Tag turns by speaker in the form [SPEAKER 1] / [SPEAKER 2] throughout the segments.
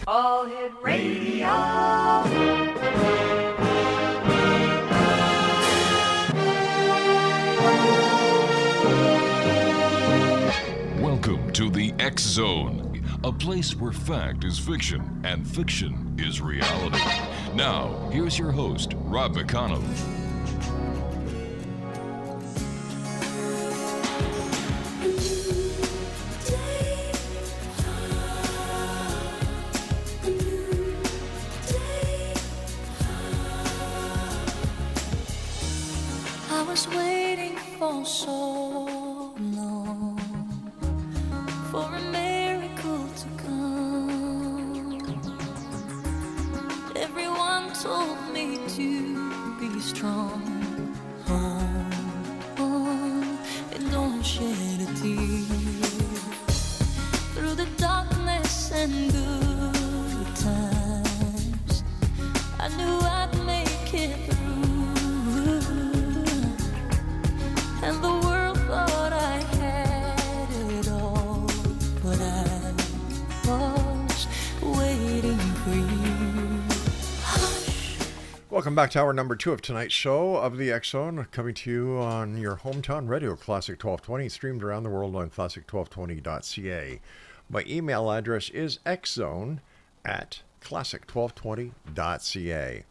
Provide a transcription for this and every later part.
[SPEAKER 1] All Hit Radio.
[SPEAKER 2] Welcome to the X Zone, a place where fact is fiction and fiction is reality. Now, here's your host, Rob McConnell.
[SPEAKER 3] I was waiting for so long for a miracle to come. Everyone told me to be strong. And don't shed a tear. Through the darkness and good times, I knew I'd make it through. And the world thought I had it all, but I was waiting for you. Hush.
[SPEAKER 4] Welcome back to hour number 2 of tonight's show of the X Zone, coming to you on your hometown radio, Classic 1220, streamed around the world on classic1220.ca. My email address is xzone@classic1220.ca.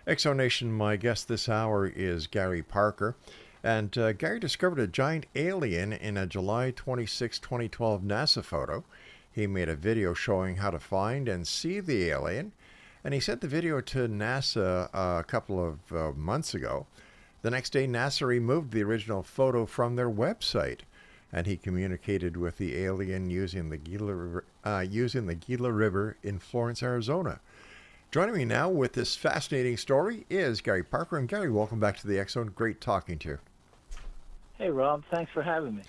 [SPEAKER 4] X Zone Nation, my guest this hour is Gary Parker. And Gary discovered a giant alien in a July 26, 2012 NASA photo. He made a video showing how to find and see the alien, and he sent the video to NASA a couple of months ago. The next day, NASA removed the original photo from their website, and he communicated with the alien using the Gila River in Florence, Arizona. Joining me now with this fascinating story is Gary Parker. And Gary, welcome back to the X Zone. Great talking to you.
[SPEAKER 5] Hey, Rob. Thanks for having me.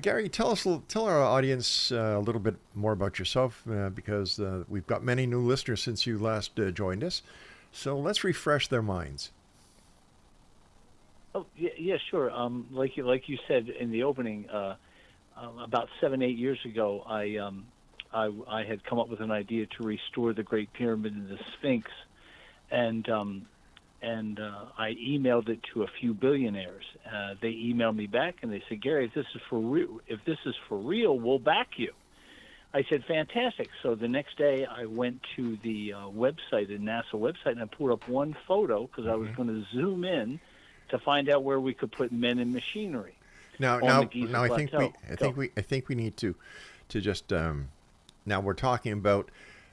[SPEAKER 4] Gary, tell our audience a little bit more about yourself, because we've got many new listeners since you last joined us. So let's refresh their minds.
[SPEAKER 5] Oh, yeah, sure. Like you said in the opening, about 7-8 years ago, I had come up with an idea to restore the Great Pyramid and the Sphinx, and I emailed it to a few billionaires. They emailed me back and they said, "Gary, if this is for real, we'll back you." I said, "Fantastic." So the next day, I went to the website, the NASA website, and I pulled up one photo because I was going to zoom in to find out where we could put men and machinery.
[SPEAKER 4] Now, I think we need to just. Now we're talking about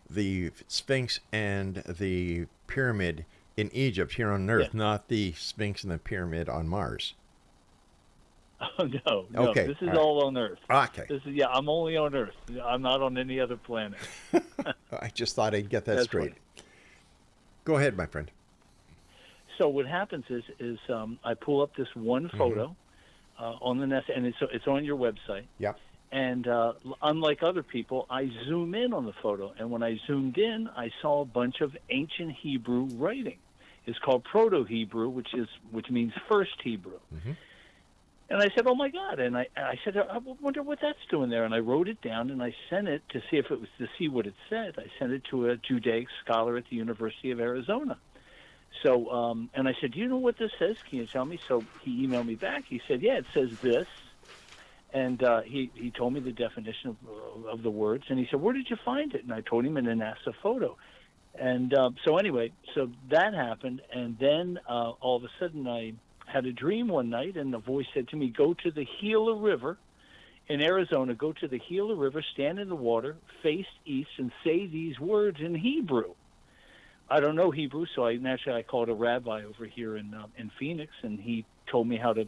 [SPEAKER 4] the Sphinx and the pyramid in Egypt here on Earth, not the Sphinx and the pyramid on Mars.
[SPEAKER 5] Oh, no.
[SPEAKER 4] Okay.
[SPEAKER 5] This is all on Earth.
[SPEAKER 4] Okay.
[SPEAKER 5] I'm only on Earth. I'm not on any other planet.
[SPEAKER 4] I just thought I'd get that straight.
[SPEAKER 5] Funny.
[SPEAKER 4] Go ahead, my friend.
[SPEAKER 5] So what happens is I pull up this one photo on the NASA, and it's on your website.
[SPEAKER 4] Yeah.
[SPEAKER 5] And unlike other people, I zoom in on the photo. And when I zoomed in, I saw a bunch of ancient Hebrew writing. It's called Proto-Hebrew, which means first Hebrew. Mm-hmm. And I said, "Oh my God!" And I said, "I wonder what that's doing there." And I wrote it down and I sent it to see what it said. I sent it to a Judaic scholar at the University of Arizona. So, and I said, "Do you know what this says? Can you tell me?" So he emailed me back. He said, "Yeah, it says this." And he told me the definition of the words. And he said, "Where did you find it?" And I told him in a NASA photo. And so that happened. And then all of a sudden I had a dream one night, and the voice said to me, "Go to the Gila River in Arizona. Go to the Gila River, stand in the water, face east, and say these words in Hebrew." I don't know Hebrew, so I called a rabbi over here in Phoenix, and he told me how to.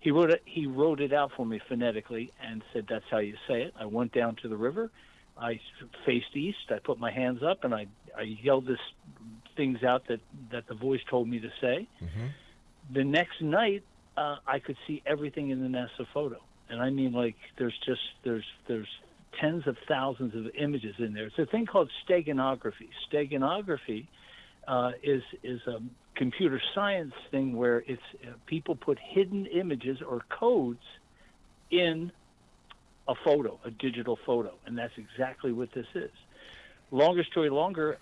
[SPEAKER 5] He wrote it out for me phonetically and said, "That's how you say it." I went down to the river. I faced east. I put my hands up, and I yelled things out that the voice told me to say. Mm-hmm. The next night, I could see everything in the NASA photo, and I mean, like, there's tens of thousands of images in there. It's a thing called steganography. Steganography is a computer science thing where it's people put hidden images or codes in a photo, a digital photo, and that's exactly what this is. Longer story longer,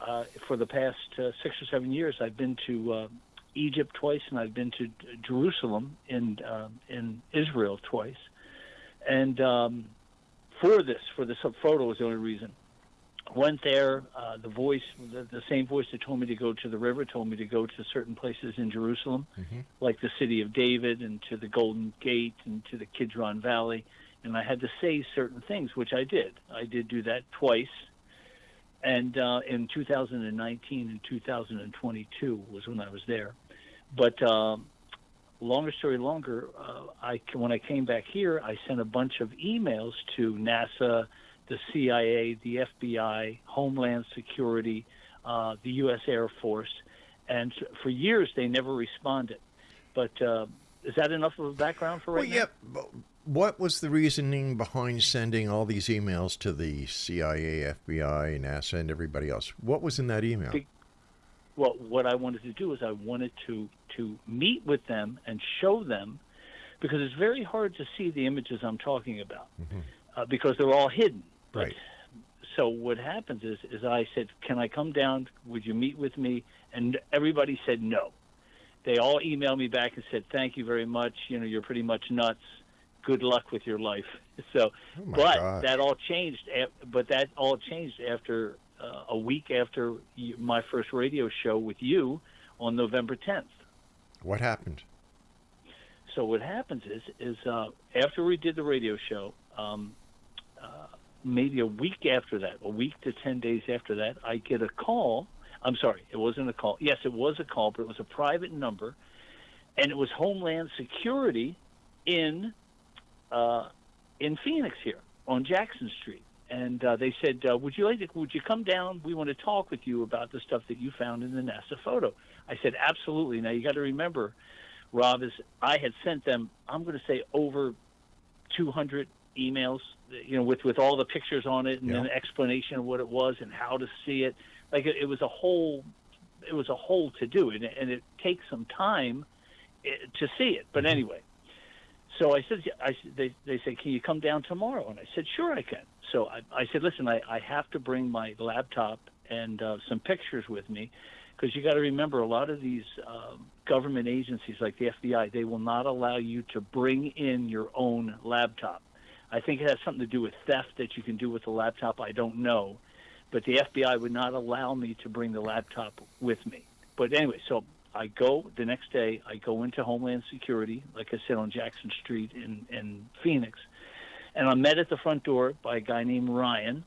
[SPEAKER 5] for the past 6 or 7 years, I've been to Egypt twice, and I've been to Jerusalem in Israel twice. And for this photo was the only reason. Went there, the same voice that told me to go to the river told me to go to certain places in Jerusalem, like the City of David and to the Golden Gate and to the Kidron Valley. And I had to say certain things, which I did. I did do that twice. And in 2019 and 2022 was when I was there. But longer story longer, when I came back here, I sent a bunch of emails to NASA, the CIA, the FBI, Homeland Security, the U.S. Air Force, and for years they never responded. But is that enough of a background for right now?
[SPEAKER 4] Yeah. What was the reasoning behind sending all these emails to the CIA, FBI, NASA, and everybody else? What was in that email?
[SPEAKER 5] Well, what I wanted to do is I wanted to meet with them and show them, because it's very hard to see the images I'm talking about, because they're all hidden.
[SPEAKER 4] Right.
[SPEAKER 5] So what happens is I said, can I come down? Would you meet with me? And everybody said no. They all emailed me back and said, thank you very much. You're pretty much nuts. Good luck with your life. So,
[SPEAKER 4] gosh.
[SPEAKER 5] that all changed. But that all changed after a week after my first radio show with you on November 10th.
[SPEAKER 4] What happened?
[SPEAKER 5] So what happens is after we did the radio show, maybe a week after that, a week to 10 days after that, I get a call. I'm sorry, it wasn't a call. Yes, it was a call, but it was a private number, and it was Homeland Security in Phoenix here on Jackson Street. And they said, would you come down? We want to talk with you about the stuff that you found in the NASA photo. I said, absolutely. Now, you got to remember, Rob, is I had sent them, I'm going to say, over 200 emails, with all the pictures on it and an explanation of what it was and how to see it. Like it was a whole to do, and it takes some time to see it. But anyway, so I said, they said, can you come down tomorrow? And I said, sure, I can. So I said, listen, I have to bring my laptop and some pictures with me, because you got to remember, a lot of these government agencies like the FBI, they will not allow you to bring in your own laptop. I think it has something to do with theft that you can do with the laptop. I don't know. But the FBI would not allow me to bring the laptop with me. But anyway, so I go the next day, I go into Homeland Security, like I said, on Jackson Street in Phoenix. And I'm met at the front door by a guy named Ryan.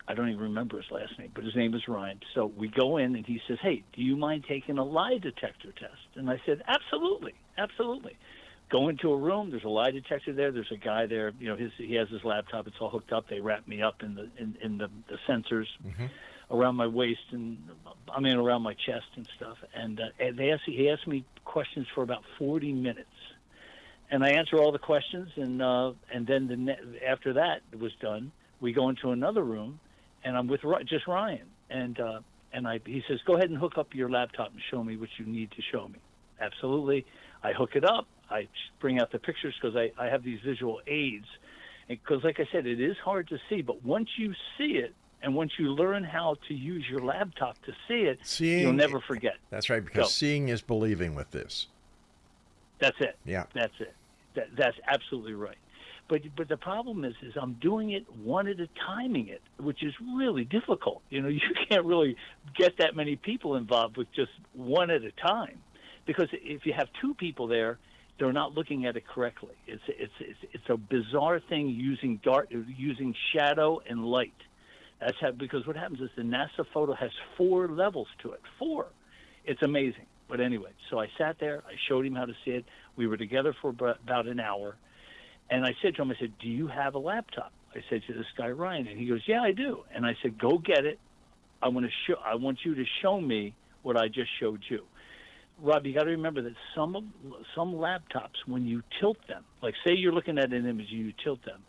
[SPEAKER 5] I don't even remember his last name, but his name is Ryan. So we go in, and he says, hey, do you mind taking a lie detector test? And I said, absolutely, absolutely. Go into a room. There's a lie detector there. There's a guy there. He has his laptop. It's all hooked up. They wrap me up in the sensors around my waist and around my chest and stuff. And he asked me questions for about 40 minutes, and I answer all the questions. And then after that was done, we go into another room, and I'm with just Ryan. And he says, go ahead and hook up your laptop and show me what you need to show me. Absolutely. I hook it up. I bring out the pictures because I have these visual aids. Because, like I said, it is hard to see. But once you see it, and once you learn how to use your laptop to see it, you'll never forget.
[SPEAKER 4] That's right, because seeing is believing with this.
[SPEAKER 5] That's it.
[SPEAKER 4] Yeah.
[SPEAKER 5] That's it. That's absolutely right. But the problem is I'm doing it one at a timing it, which is really difficult. You can't really get that many people involved with just one at a time. Because if you have two people there, they're not looking at it correctly. It's a bizarre thing using shadow and light. Because what happens is the NASA photo has 4 levels to it. 4. It's amazing. But anyway, so I sat there. I showed him how to see it. We were together for about an hour. And I said to him, I said, do you have a laptop? I said to this guy, Ryan. And he goes, yeah, I do. And I said, go get it. I want you to show me what I just showed you. Rob, you got to remember that some laptops, when you tilt them, like say you're looking at an image and you tilt them,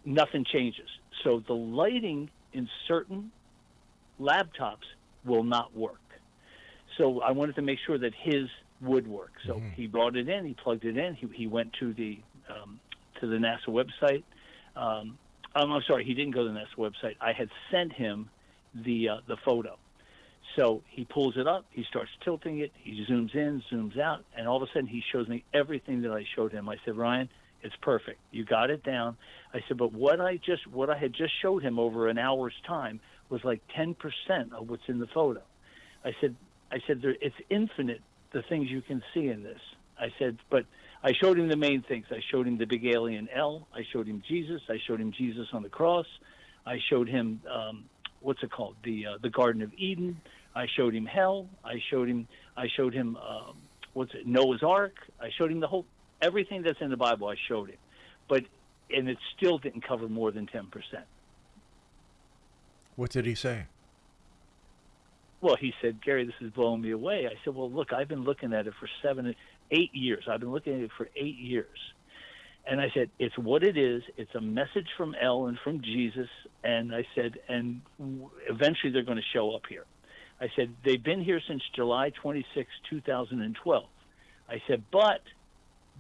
[SPEAKER 5] nothing changes. So the lighting in certain laptops will not work. So I wanted to make sure that his would work. So he brought it in, he plugged it in, he went to the NASA website, I'm sorry, he didn't go to the NASA website. I had sent him the photo. So he pulls it up, he starts tilting it, he zooms in, zooms out, and all of a sudden he shows me everything that I showed him. I said, Ryan, it's perfect. You got it down. I said, but what I had just showed him over an hour's time was like 10% of what's in the photo. I said, it's infinite, the things you can see in this. I said, but I showed him the main things. I showed him the big alien L. I showed him Jesus. I showed him Jesus on the cross. I showed him, what's it called? The Garden of Eden. I showed him hell. I showed him Noah's Ark. I showed him everything that's in the Bible. I showed him, and it still didn't cover more than 10%.
[SPEAKER 4] What did he say?
[SPEAKER 5] Well, he said, Gary, this is blowing me away. I said, well, look, I've been looking at it for 8 years. I've been looking at it for 8 years. And I said, it's what it is. It's a message from El and from Jesus. And I said, and eventually they're going to show up here. I said, they've been here since July 26, 2012. I said, but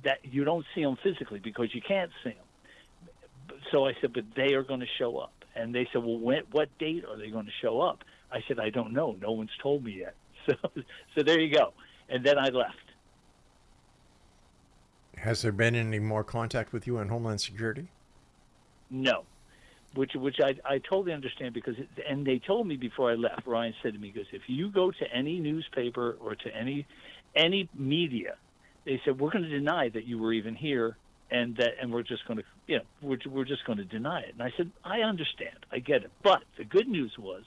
[SPEAKER 5] that you don't see them physically because you can't see them. So I said, but they are going to show up. And they said, well, what date are they going to show up? I said, I don't know. No one's told me yet. So there you go. And then I left.
[SPEAKER 4] Has there been any more contact with you on Homeland Security?
[SPEAKER 5] No, which I totally understand because, and they told me before I left, Ryan said to me, he goes, if you go to any newspaper or to any media, they said, we're going to deny that you were even here and we're just going to, we're just going to deny it. And I said, I understand. I get it. But the good news was,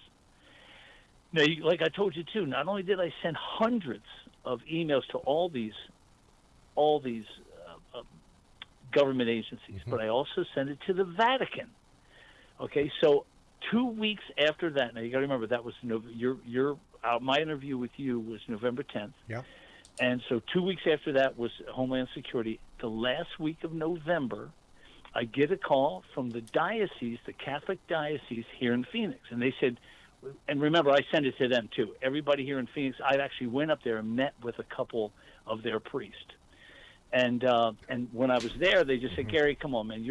[SPEAKER 5] like I told you too, not only did I send hundreds of emails to all these government agencies, but I also sent it to the Vatican. Okay, so 2 weeks after that, now you got to remember that was my interview with you was November 10th.
[SPEAKER 4] Yeah.
[SPEAKER 5] And so 2 weeks after that was Homeland Security. The last week of November, I get a call from the diocese, the Catholic diocese here in Phoenix, and they said, and remember, I sent it to them too. Everybody here in Phoenix, I actually went up there and met with a couple of their priests. And when I was there, they just said, Gary, come on, man,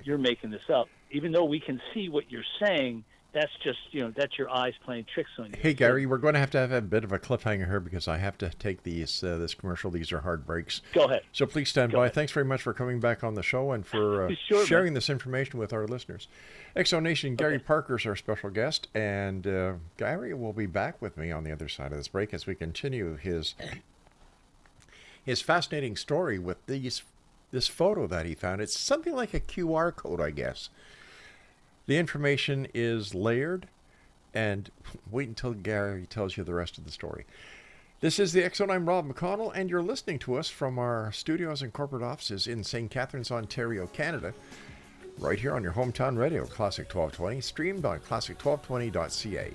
[SPEAKER 5] you're making this up. Even though we can see what you're saying, that's just, that's your eyes playing tricks on you.
[SPEAKER 4] Hey, Gary, we're going to have a bit of a cliffhanger here because I have to take this commercial. These are hard breaks.
[SPEAKER 5] Go ahead.
[SPEAKER 4] So please stand by. Thanks very much for coming back on the show and for sharing this information with our listeners. Exonation, Gary Parker is our special guest, and Gary will be back with me on the other side of this break as we continue his fascinating story with this photo that he found. It's something like a QR code, I guess. The information is layered, and wait until Gary tells you the rest of the story. This is the X-Zone. I'm Rob McConnell, and you're listening to us from our studios and corporate offices in St. Catharines, Ontario, Canada, right here on your hometown radio, Classic 1220, streamed on classic1220.ca.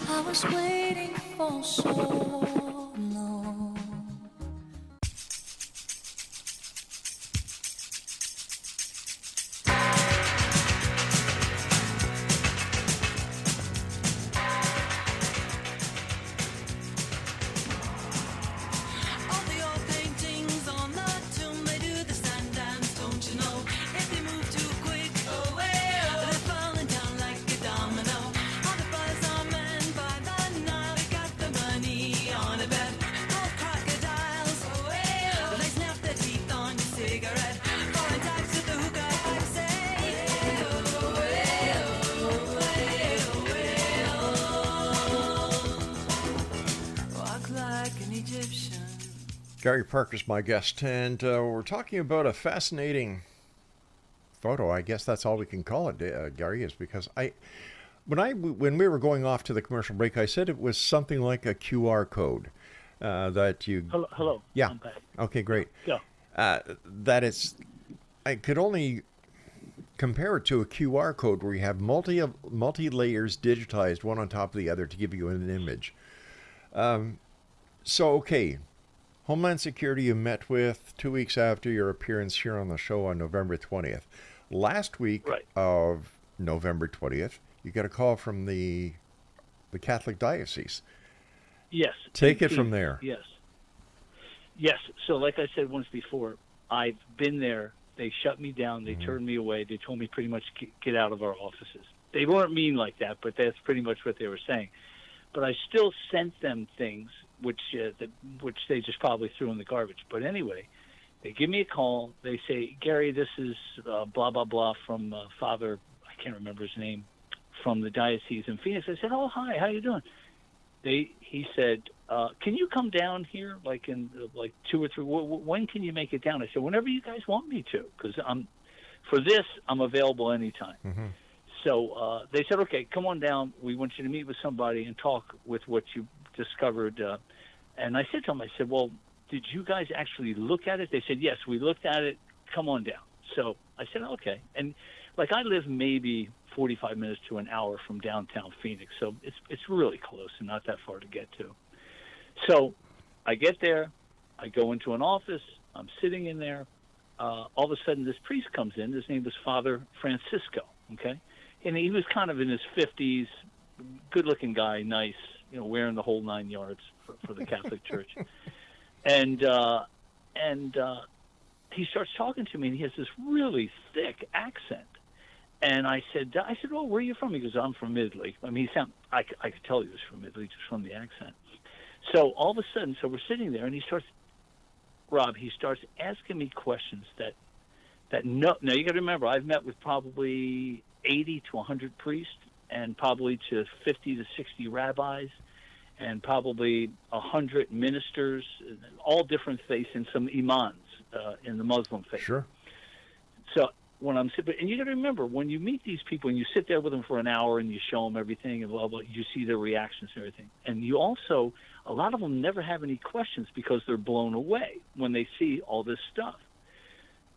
[SPEAKER 3] I was waiting for so long.
[SPEAKER 6] All the old paintings on the tomb, they do the stand dance, don't you know? If they move too quick, they're falling down like a domino. All the buzz on men by the Nile, they got the money on a bet. Gold crocodiles, they snap their teeth on your cigarette. Foreign types with the hookah pipe say, walk like an Egyptian.
[SPEAKER 4] Gary Parker's my guest, and we're talking about a fascinating photo. I guess that's all we can call it, Gary, is because when we were going off to the commercial break, I said it was something like a QR code that you.
[SPEAKER 5] Hello.
[SPEAKER 4] Yeah.
[SPEAKER 5] I'm back.
[SPEAKER 4] Okay, great.
[SPEAKER 5] Go.
[SPEAKER 4] That it's. I could only compare it to a QR code where you have multi layers digitized one on top of the other to give you an image. So okay. Homeland Security you met with 2 weeks after your appearance here on the show on November 20th. Last week of November 20th, you got a call from the Catholic Diocese.
[SPEAKER 5] Yes.
[SPEAKER 4] Take it from there.
[SPEAKER 5] Yes. Yes. So like I said once before, I've been there. They shut me down. They turned me away. They told me pretty much get out of our offices. They weren't mean like that, but that's pretty much what they were saying. But I still sent them things which they just probably threw in the garbage. But anyway, they give me a call. They say, Gary, this is blah, blah, blah from Father, I can't remember his name, from the diocese in Phoenix. I said, oh, hi, how you doing? He said, can you come down here like in like 2 or 3? When can you make it down? I said, whenever you guys want me to, because for this, I'm available anytime.
[SPEAKER 4] Mm-hmm.
[SPEAKER 5] So they said, okay, come on down. We want you to meet with somebody and talk with what you discovered. And I said to them, I said, well, did you guys actually look at it? They said, yes, we looked at it. Come on down. So I said, okay. And like I live maybe 45 minutes to an hour from downtown Phoenix, so it's really close and not that far to get to. So I get there. I go into an office. I'm sitting in there. All of a sudden, this priest comes in. His name was Father Francisco, okay? And he was kind of in his 50s, good-looking guy, nice, wearing the whole 9 yards for the Catholic Church. And he starts talking to me, and he has this really thick accent. And I said, well, where are you from? He goes, I'm from Italy. I mean, I could tell he was from Italy just from the accent. So all of a sudden, we're sitting there, and he starts asking me questions now you got to remember, I've met with probably 80 to 100 priests and probably to 50 to 60 rabbis and probably 100 ministers, all different faiths, and some imams in the Muslim faith.
[SPEAKER 4] Sure.
[SPEAKER 5] So when I'm sitting, and you got to remember, when you meet these people and you sit there with them for an hour and you show them everything and blah, blah, you see their reactions and everything. And you also, a lot of them never have any questions because they're blown away when they see all this stuff.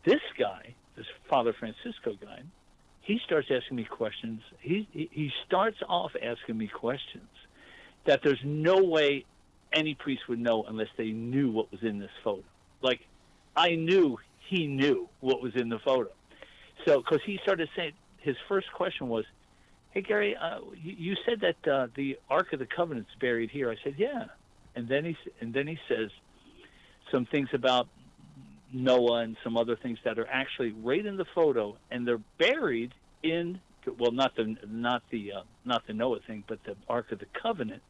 [SPEAKER 5] This guy, this Father Francisco guy, he starts asking me questions. He starts off asking me questions that there's no way any priest would know unless they knew what was in this photo. Like, I knew he knew what was in the photo. So, because he started saying, his first question was, hey, Gary, you said that the Ark of the Covenant's buried here. I said, yeah. And then he says some things about Noah and some other things that are actually right in the photo, and they're buried in, well, not the Noah thing, but the Ark of the Covenant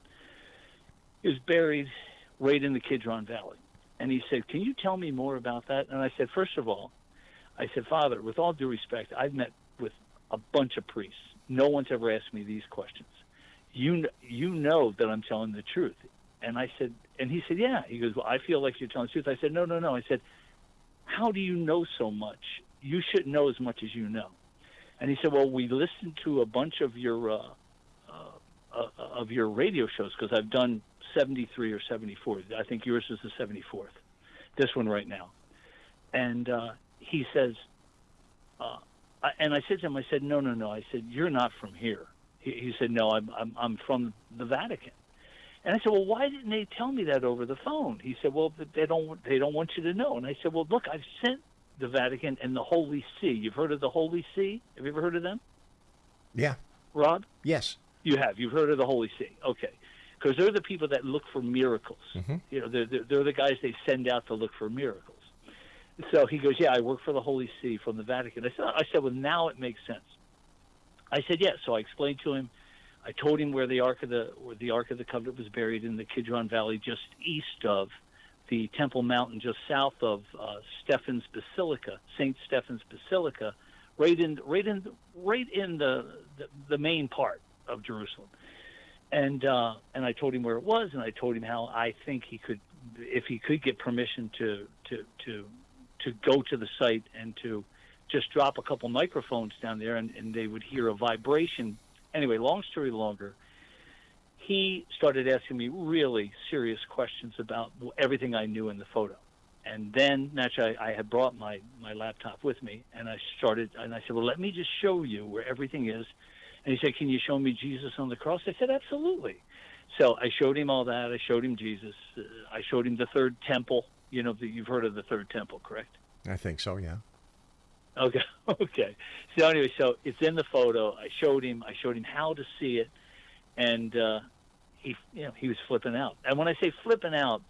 [SPEAKER 5] is buried right in the Kidron Valley. And he said, can you tell me more about that? And I said, first of all, I said, Father, with all due respect, I've met with a bunch of priests. No one's ever asked me these questions. You know that I'm telling the truth. And I said, and he said, yeah. He goes, well, I feel like you're telling the truth. I said, no. I said, how do you know so much? You shouldn't know as much as you know. And he said, well, we listened to a bunch of your radio shows, because I've done 73 or 74. I think yours is the 74th. This one right now. And he says, and I said to him, I said, no. I said, you're not from here. He said, no, I'm from the Vatican. And I said, well, why didn't they tell me that over the phone? He said, well, they don't want you to know. And I said, well, look, I've sent the Vatican and the Holy See. You've heard of the Holy See? Have you ever heard of them?
[SPEAKER 4] Yeah.
[SPEAKER 5] Rob?
[SPEAKER 4] Yes.
[SPEAKER 5] You have. You've heard of the Holy See. Okay. Because they're the people that look for miracles.
[SPEAKER 4] Mm-hmm.
[SPEAKER 5] They're the guys they send out to look for miracles. So he goes, yeah, I work for the Holy See from the Vatican. I said, well, now it makes sense. I said, yeah. So I explained to him. I told him where the Ark of the Covenant was buried in the Kidron Valley, just east of the Temple Mountain, just south of Stephen's Basilica, St. Stephen's Basilica, right in the main part of Jerusalem. And I told him where it was, and I told him how I think he could, if he could get permission to go to the site and to just drop a couple microphones down there, and they would hear a vibration. Anyway, long story longer, he started asking me really serious questions about everything I knew in the photo. And then, naturally, I had brought my laptop with me, and I said, well, let me just show you where everything is. And he said, can you show me Jesus on the cross? I said, absolutely. So I showed him all that. I showed him Jesus. I showed him the third temple. You've heard of the third temple, correct?
[SPEAKER 4] I think so, yeah.
[SPEAKER 5] Okay. So anyway, so it's in the photo. I showed him how to see it, and he was flipping out. And when I say flipping out,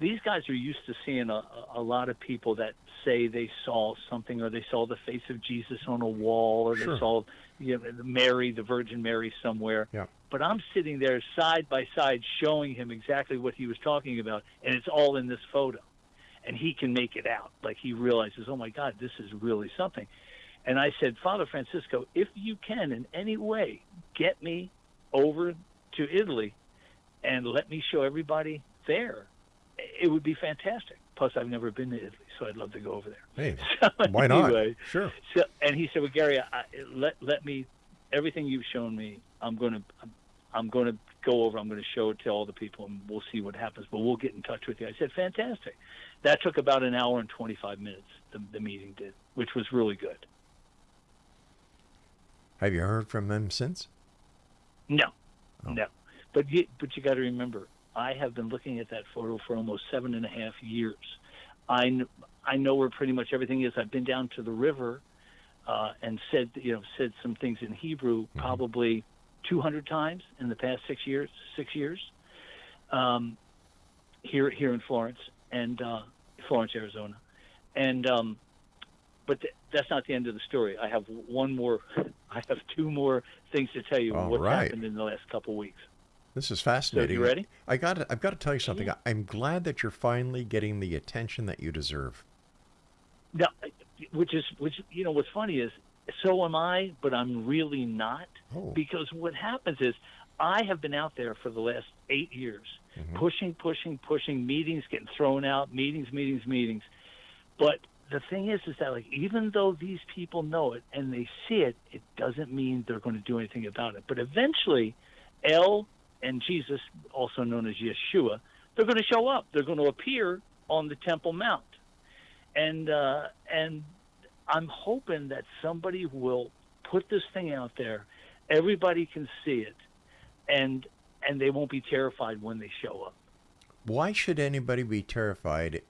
[SPEAKER 5] these guys are used to seeing a lot of people that say they saw something, or they saw the face of Jesus on a wall, or
[SPEAKER 4] Sure.
[SPEAKER 5] they saw Mary, the Virgin Mary, somewhere.
[SPEAKER 4] Yeah.
[SPEAKER 5] But I'm sitting there side by side showing him exactly what he was talking about, and it's all in this photo. And he can make it out. Like, he realizes, oh, my God, this is really something. And I said, Father Francisco, if you can in any way get me over to Italy and let me show everybody there, it would be fantastic. Plus, I've never been to Italy, so I'd love to go over there.
[SPEAKER 4] Hey,
[SPEAKER 5] So
[SPEAKER 4] why not?
[SPEAKER 5] anyway,
[SPEAKER 4] Sure.
[SPEAKER 5] So, and he said, well, Gary, let me, everything you've shown me, I'm going to go over. I'm going to show it to all the people, and we'll see what happens. But we'll get in touch with you. I said, fantastic. That took about an hour and 25 minutes. The meeting did, which was really good.
[SPEAKER 4] Have you heard from them since?
[SPEAKER 5] No,
[SPEAKER 4] Oh.
[SPEAKER 5] no. But you got to remember, I have been looking at that photo for almost 7.5 years. I know where pretty much everything is. I've been down to the river and said some things in Hebrew probably 200 times in the past 6 years. Here in Florence and Florence, Arizona, and but that's not the end of the story. I have two more things to tell you.
[SPEAKER 4] All
[SPEAKER 5] What's
[SPEAKER 4] right.
[SPEAKER 5] happened in the last couple of weeks.
[SPEAKER 4] This is fascinating.
[SPEAKER 5] So you ready?
[SPEAKER 4] I've got to tell you something. I'm glad that you're finally getting the attention that you deserve.
[SPEAKER 5] Now, which what's funny is, so am I, but I'm really not.
[SPEAKER 4] Oh.
[SPEAKER 5] Because what happens is, I have been out there for the last 8 years, pushing, meetings getting thrown out, meetings. But the thing is that, like, even though these people know it and they see it, it doesn't mean they're going to do anything about it. But eventually, El and Jesus, also known as Yeshua, they're going to show up. They're going to appear on the Temple Mount. And I'm hoping that somebody will put this thing out there. Everybody can see it, and they won't be terrified when they show up.
[SPEAKER 4] Why should anybody be terrified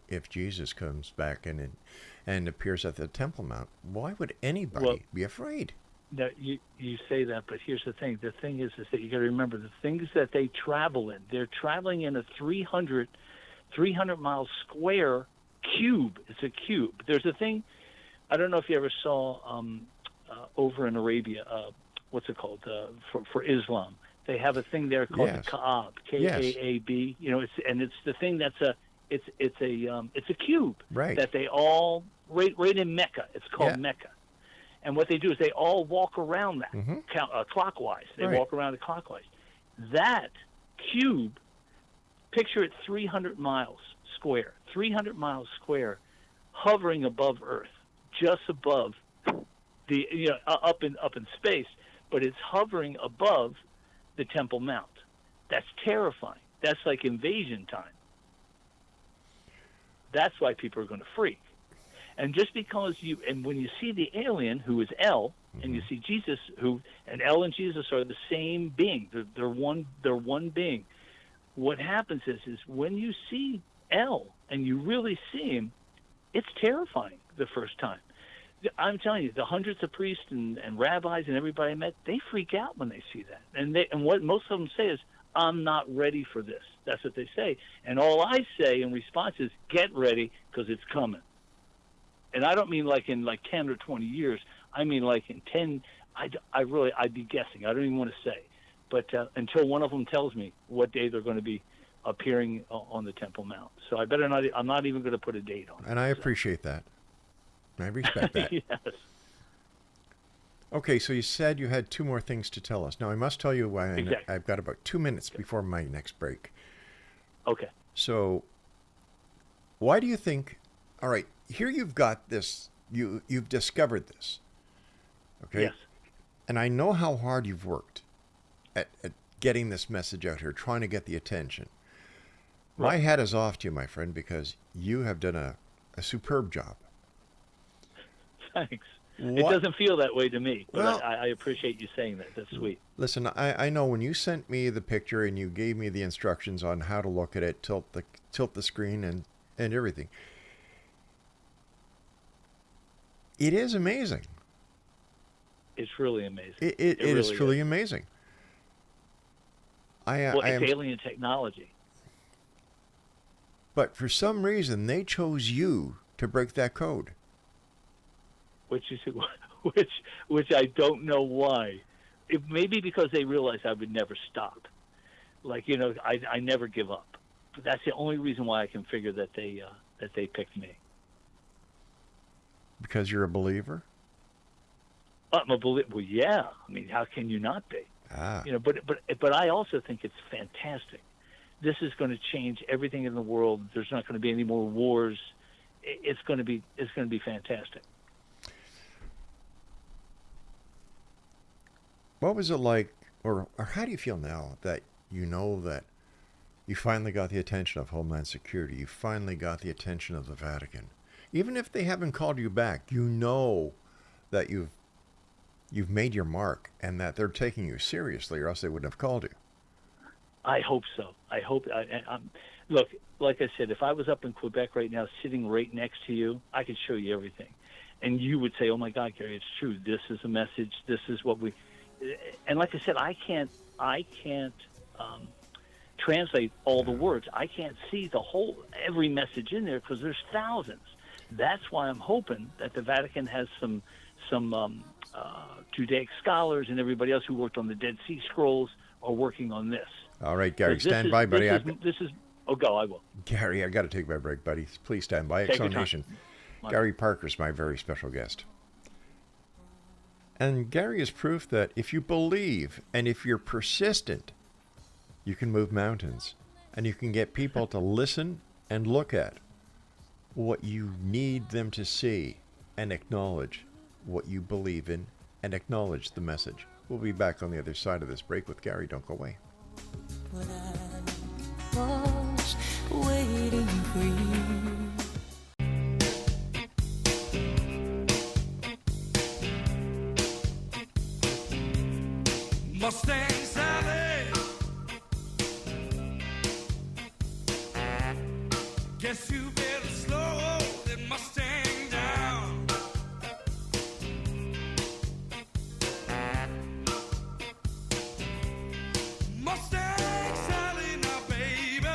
[SPEAKER 4] if Jesus comes back and appears at the Temple Mount? Why would anybody be afraid?
[SPEAKER 5] Now, you say that, but here's the thing. The thing is that you got to remember the things that they travel in. They're traveling in a 300 mile square cube. It's a cube. There's a thing. I don't know if you ever saw over in Arabia. What's it called for Islam? They have a thing there called
[SPEAKER 4] Yes.
[SPEAKER 5] the Kaab, Kaab. It's the thing that's it's a cube
[SPEAKER 4] Right.
[SPEAKER 5] that they all right in Mecca. It's called
[SPEAKER 4] Yeah.
[SPEAKER 5] Mecca. And what they do is they all walk around that clockwise. They
[SPEAKER 4] Right.
[SPEAKER 5] walk around it clockwise. That cube, picture it 300 miles square, hovering above Earth, just above the up in space, but it's hovering above the Temple Mount. That's terrifying. That's like invasion time. That's why people are going to freak. And just because when you see the alien, who is El, and you see Jesus, and El and Jesus are the same being. They're one being. What happens is when you see El and you really see him, it's terrifying the first time. I'm telling you, the hundreds of priests and rabbis and everybody I met, they freak out when they see that. And what most of them say is, I'm not ready for this. That's what they say. And all I say in response is, get ready, because it's coming. And I don't mean like in 10 or 20 years. I mean like in 10. I'd be guessing. I don't even want to say. But until one of them tells me what day they're going to be appearing on the Temple Mount. So I better not. I'm not even going to put a date on it.
[SPEAKER 4] And I appreciate that. I respect that.
[SPEAKER 5] Yes.
[SPEAKER 4] Okay, so you said you had two more things to tell us. Now, I must tell you why.
[SPEAKER 5] Exactly.
[SPEAKER 4] I've got about 2 minutes before my next break.
[SPEAKER 5] Okay.
[SPEAKER 4] So, why do you think? All right, here you've got this. You've discovered this. Okay.
[SPEAKER 5] Yes.
[SPEAKER 4] And I know how hard you've worked at getting this message out here, trying to get the attention. My
[SPEAKER 5] Right.
[SPEAKER 4] hat is off to you, my friend, because you have done a superb job.
[SPEAKER 5] Thanks.
[SPEAKER 4] What-
[SPEAKER 5] It doesn't feel that way to me, but
[SPEAKER 4] Well-
[SPEAKER 5] I appreciate you saying that. That's sweet.
[SPEAKER 4] Listen, I know when you sent me the picture and you gave me the instructions on how to look at it, tilt the screen and everything. It is amazing.
[SPEAKER 5] It's really amazing.
[SPEAKER 4] It
[SPEAKER 5] really
[SPEAKER 4] is truly
[SPEAKER 5] is.
[SPEAKER 4] amazing. I
[SPEAKER 5] Well,
[SPEAKER 4] am
[SPEAKER 5] it's alien technology.
[SPEAKER 4] But for some reason, they chose you to break that code.
[SPEAKER 5] which is which I don't know why. It maybe because they realized I would never stop. Like, you know, I never give up. But that's the only reason why I can figure that they picked me.
[SPEAKER 4] Because you're a believer?
[SPEAKER 5] I'm a believer. Well, yeah. I mean, how can you not be?
[SPEAKER 4] Ah.
[SPEAKER 5] You know, but I also think it's fantastic. This is going to change everything in the world. There's not going to be any more wars. It's going to be fantastic.
[SPEAKER 4] What was it like, or how do you feel now that you know that you finally got the attention of Homeland Security? You finally got the attention of the Vatican. Even if they haven't called you back, you know that you've made your mark and that they're taking you seriously, or else they wouldn't have called you.
[SPEAKER 5] I hope so. I hope. Look, like I said, if I was up in Quebec right now, sitting right next to you, I could show you everything, and you would say, "Oh my God, Gary, it's true. This is a message. This is what we." And like I said, I can't translate all the words. I can't see every message in there because there's thousands. That's why I'm hoping that the Vatican has some Judaic scholars and everybody else who worked on the Dead Sea Scrolls are working on this.
[SPEAKER 4] All right, Gary, stand by, buddy.
[SPEAKER 5] Go, I will.
[SPEAKER 4] Gary, I got to take my break, buddy. Please stand by.
[SPEAKER 5] Take your
[SPEAKER 4] Exonation.
[SPEAKER 5] time.
[SPEAKER 4] Gary Parker's my very special guest. And Gary is proof that if you believe and if you're persistent, you can move mountains and you can get people to listen and look at what you need them to see and acknowledge what you believe in and acknowledge the message. We'll be back on the other side of this break with Gary. Don't go away.
[SPEAKER 3] But I was waiting for you.
[SPEAKER 6] Mustang Sally, guess you better slow that Mustang down. Mustang Sally, now baby,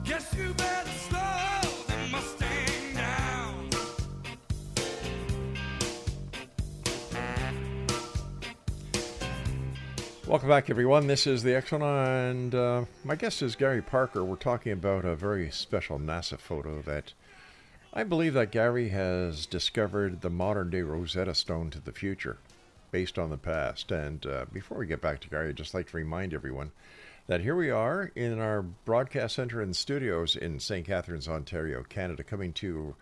[SPEAKER 6] guess you better slow that Mustang down.
[SPEAKER 4] Welcome back, everyone. This is the X-Zone, and my guest is Gary Parker. We're talking about a very special NASA photo that I believe that Gary has discovered the modern-day Rosetta Stone to the future, based on the past. And before we get back to Gary, I'd just like to remind everyone that here we are in our broadcast center and studios in St. Catharines, Ontario, Canada, coming to you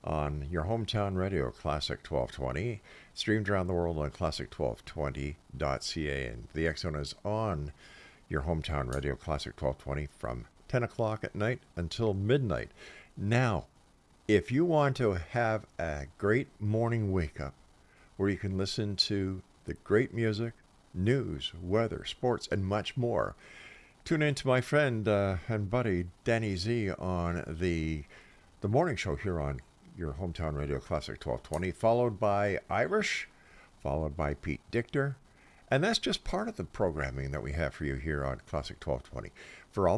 [SPEAKER 4] on your hometown radio, Classic 1220, streamed around the world on classic1220.ca. And the X-Zone is on your hometown radio, Classic 1220, from 10 o'clock at night until midnight. Now, if you want to have a great morning wake-up where you can listen to the great music, news, weather, sports, and much more, tune in to my friend and buddy Danny Z on the morning show here on your hometown radio, Classic 1220, followed by Irish, followed by Pete Dichter. And that's just part of the programming that we have for you here on Classic 1220. For all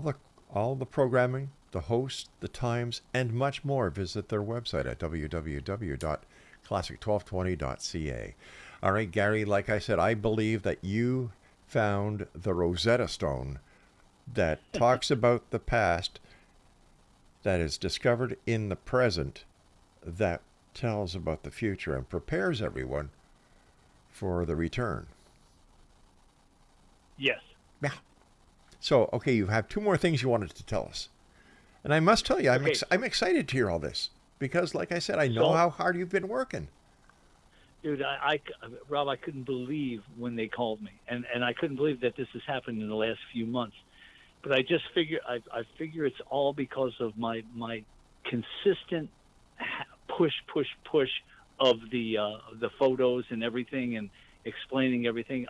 [SPEAKER 4] the programming, the hosts, the times, and much more, visit their website at www.classic1220.ca. All right, Gary, like I said, I believe that you found the Rosetta Stone that talks about the past, that is discovered in the present, that tells about the future and prepares everyone for the return.
[SPEAKER 5] Yes.
[SPEAKER 4] Yeah. So, okay, you have two more things you wanted to tell us. And I must tell you, I'm excited to hear all this because, like I said, I know how hard you've been working.
[SPEAKER 5] Dude, Rob, I couldn't believe when they called me, and I couldn't believe that this has happened in the last few months. But I just figure I figure it's all because of my consistent push of the photos and everything and explaining everything.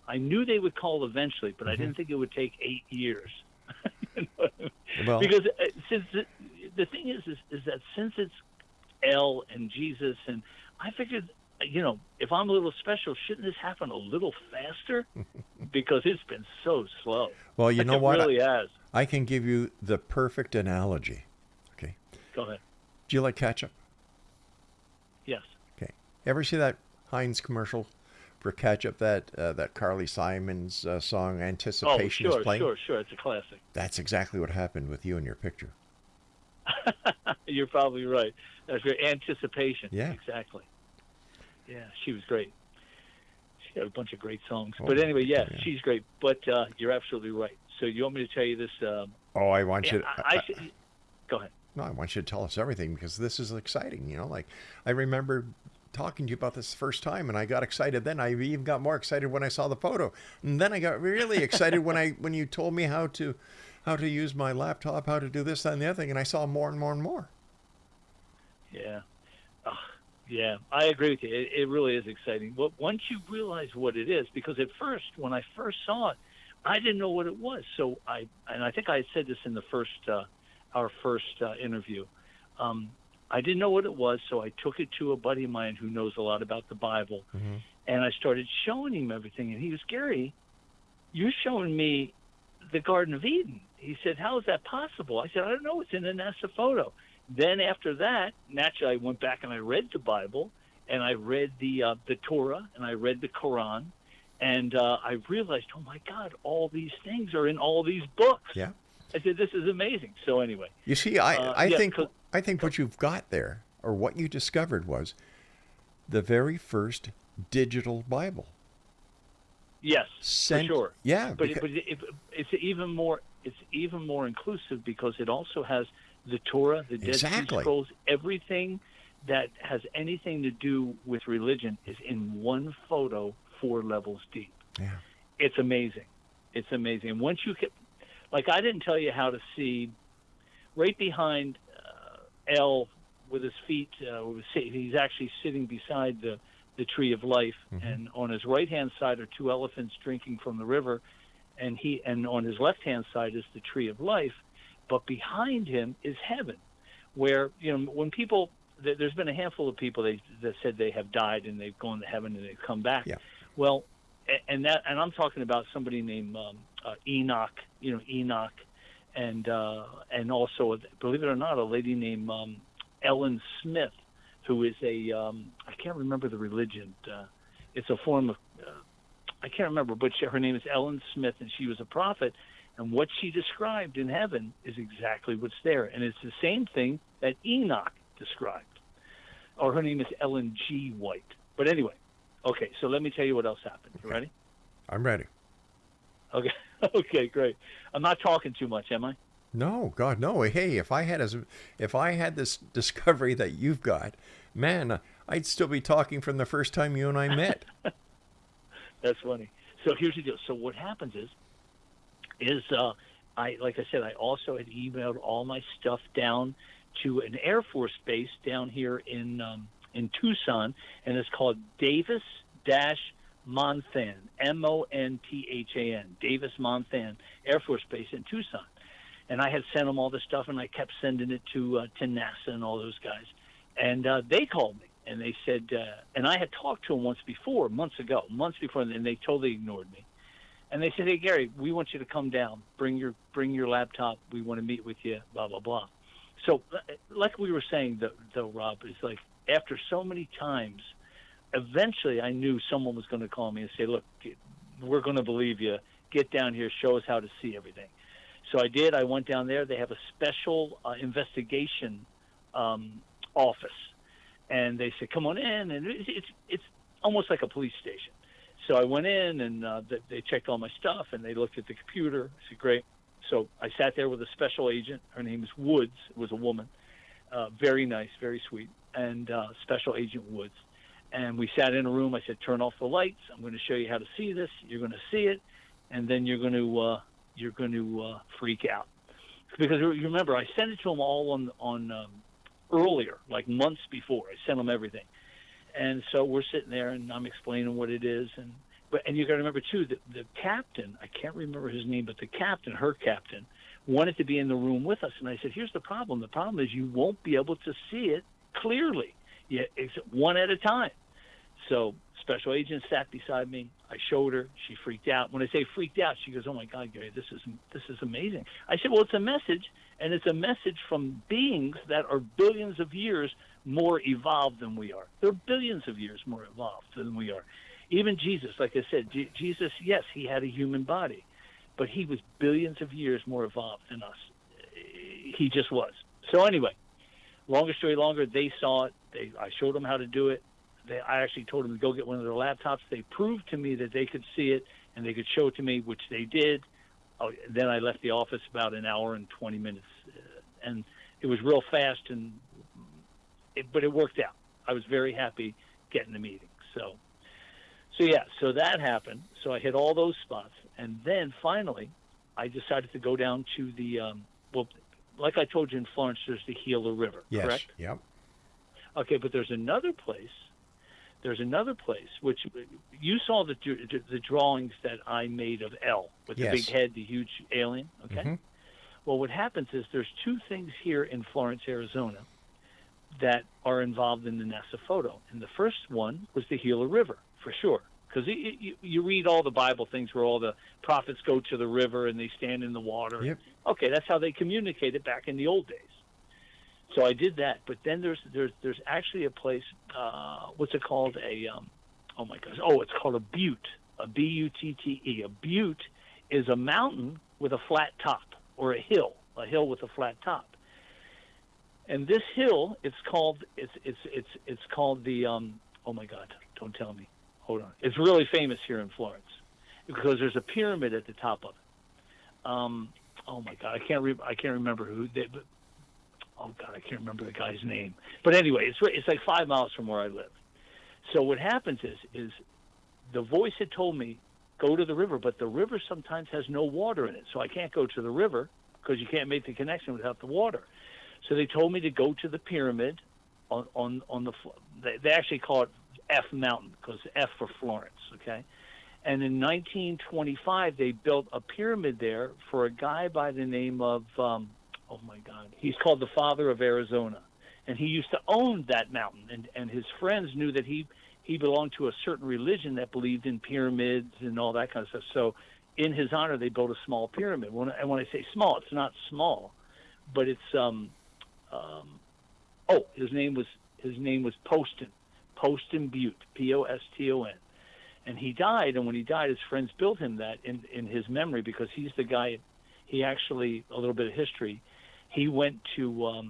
[SPEAKER 5] I knew they would call eventually, but I didn't think it would take 8 years. You know?
[SPEAKER 4] Well,
[SPEAKER 5] because since the thing is that since it's L and Jesus, and I figured, you know, if I'm a little special, shouldn't this happen a little faster? because it's been so slow.
[SPEAKER 4] Well, you know
[SPEAKER 5] it
[SPEAKER 4] what?
[SPEAKER 5] really has.
[SPEAKER 4] I can give you the perfect analogy. Okay.
[SPEAKER 5] Go ahead.
[SPEAKER 4] Do you like ketchup?
[SPEAKER 5] Yes.
[SPEAKER 4] Okay. Ever see that Heinz commercial for ketchup that Carly Simon's song
[SPEAKER 5] Oh,
[SPEAKER 4] Anticipation
[SPEAKER 5] sure,
[SPEAKER 4] is playing?
[SPEAKER 5] sure. It's a classic.
[SPEAKER 4] That's exactly what happened with you and your picture.
[SPEAKER 5] You're probably right. That's your Anticipation.
[SPEAKER 4] Yeah.
[SPEAKER 5] Exactly. Yeah, she was great. She had a bunch of great songs.
[SPEAKER 4] Oh,
[SPEAKER 5] But anyway, yeah,
[SPEAKER 4] yeah.
[SPEAKER 5] she's great. But you're absolutely right. So you want me to tell you this?
[SPEAKER 4] Oh, I want
[SPEAKER 5] Yeah,
[SPEAKER 4] you to,
[SPEAKER 5] I should, go ahead.
[SPEAKER 4] no, I want you to tell us everything because this is exciting. You know, like I remember talking to you about this the first time and I got excited then. I even got more excited when I saw the photo. And then I got really excited when you told me how to use my laptop, how to do this, that, and the other thing, and I saw more and more and more.
[SPEAKER 5] Yeah. Yeah, I agree with you. It really is exciting. But once you realize what it is, because at first, when I first saw it, I didn't know what it was. So I think I had said this in the our first interview. I didn't know what it was, so I took it to a buddy of mine who knows a lot about the Bible,
[SPEAKER 4] Mm-hmm.
[SPEAKER 5] and I started showing him everything. And he was, Gary, you're showing me the Garden of Eden. He said, how is that possible? I said, I don't know. It's in a NASA photo. Then after that, naturally, I went back and I read the Bible, and I read the Torah, and I read the Quran, and I realized, oh my God, all these things are in all these books.
[SPEAKER 4] Yeah.
[SPEAKER 5] I said, this is amazing. So anyway,
[SPEAKER 4] You see, I
[SPEAKER 5] yeah,
[SPEAKER 4] think what you've got there, or what you discovered, was the very first digital Bible.
[SPEAKER 5] yes,
[SPEAKER 4] Sent-
[SPEAKER 5] for sure.
[SPEAKER 4] Yeah,
[SPEAKER 5] but,
[SPEAKER 4] because-
[SPEAKER 5] it's even more inclusive because it also has the Torah, the Dead Sea
[SPEAKER 4] Exactly.
[SPEAKER 5] Scrolls, everything that has anything to do with religion is in one photo, 4 levels deep.
[SPEAKER 4] Yeah.
[SPEAKER 5] It's amazing. It's amazing. And once you get, like, I didn't tell you how to see right behind L with his feet. He's actually sitting beside the tree of life,
[SPEAKER 4] Mm-hmm.
[SPEAKER 5] and on his right hand side are 2 elephants drinking from the river, and on his left hand side is the tree of life. But behind him is heaven, where, when people, there's been a handful of people that said they have died and they've gone to heaven and they've come back.
[SPEAKER 4] Yeah.
[SPEAKER 5] Well, and I'm talking about somebody named Enoch, Enoch, and also, believe it or not, a lady named Ellen Smith, who is I can't remember the religion. It's a form of, I can't remember, but her name is Ellen Smith, and she was a prophet. And what she described in heaven is exactly what's there. And it's the same thing that Enoch described. Or her name is Ellen G. White. But anyway, okay, so let me tell you what else happened. You ready?
[SPEAKER 4] I'm ready.
[SPEAKER 5] Okay, okay, great. I'm not talking too much, am I?
[SPEAKER 4] No, God, no. Hey, if I had this discovery that you've got, man, I'd still be talking from the first time you and I met.
[SPEAKER 5] That's funny. So here's the deal. So what happens is like I said, I also had emailed all my stuff down to an Air Force base down here in Tucson, and it's called Davis-Monthan, Monthan, Davis-Monthan Air Force Base in Tucson. And I had sent them all the stuff, and I kept sending it to NASA and all those guys. And they called me, and they said, and I had talked to them months before, and they totally ignored me. And they said, hey, Gary, we want you to come down. Bring your laptop. We want to meet with you, blah, blah, blah. So like we were saying, though, Rob, it's like after so many times, eventually I knew someone was going to call me and say, look, we're going to believe you. Get down here. Show us how to see everything. So I did. I went down there. They have a special investigation office. And they said, come on in. And it's almost like a police station. So I went in, and they checked all my stuff, and they looked at the computer. I said, great. So I sat there with a special agent. Her name is Woods. It was a woman. Very nice, very sweet. And Special Agent Woods. And we sat in a room. I said, turn off the lights. I'm going to show you how to see this. You're going to see it, and then you're going to freak out. Because you remember, I sent it to them all on earlier, like months before. I sent them everything. And so we're sitting there, and I'm explaining what it is. And you got to remember, too, that the captain, I can't remember his name, but the captain, her captain, wanted to be in the room with us. And I said, here's the problem. The problem is you won't be able to see it clearly. It's one at a time. So special agent sat beside me. I showed her. She freaked out. When I say freaked out, she goes, "Oh my God, Gary, this is amazing." I said, "Well, it's a message, and it's a message from beings that are billions of years more evolved than we are. They're billions of years more evolved than we are. Even Jesus, like I said, Jesus, yes, he had a human body, but he was billions of years more evolved than us. He just was." So anyway, longer story longer, they saw it. I showed them how to do it. I actually told them to go get one of their laptops. They proved to me that they could see it and they could show it to me, which they did. Then I left the office about an hour and 20 minutes, and it was real fast, but it worked out. I was very happy getting the meeting. So that happened. So I hit all those spots, and then finally, I decided to go down to the like I told you in Florence, there's the Gila River,
[SPEAKER 4] Yes.
[SPEAKER 5] correct?
[SPEAKER 4] Yep.
[SPEAKER 5] Okay, but there's another place which you saw the drawings that I made of L with the
[SPEAKER 4] Yes.
[SPEAKER 5] big head, the huge alien. Okay.
[SPEAKER 4] Mhm.
[SPEAKER 5] Well, what happens is there's two things here in Florence, Arizona, that are involved in the NASA photo, and the first one was the Gila River for sure, because you read all the Bible things where all the prophets go to the river and they stand in the water.
[SPEAKER 4] Yep.
[SPEAKER 5] Okay, that's how they communicated back in the old days. So I did that, but then there's actually a place. What's it called? Oh my gosh! Oh, it's called a butte. A butte. A butte is a mountain with a flat top, or a hill with a flat top. And this hill, it's called the. Oh my God! Don't tell me. Hold on. It's really famous here in Florence because there's a pyramid at the top of it. Oh my God! I can't remember who. Oh God, I can't remember the guy's name. But anyway, it's like 5 miles from where I live. So what happens is the voice had told me, go to the river, but the river sometimes has no water in it. So I can't go to the river because you can't make the connection without the water. So they told me to go to the pyramid on the, they actually call it F Mountain because F for Florence, okay? And in 1925, they built a pyramid there for a guy by the name of, oh my God, he's called the Father of Arizona. And he used to own that mountain. And his friends knew that he belonged to a certain religion that believed in pyramids and all that kind of stuff. So in his honor, they built a small pyramid. And when I say small, it's not small, but it's, his name was Poston Butte, Poston. And he died, and when he died, his friends built him that in his memory because he's the guy. He actually, a little bit of history, he went to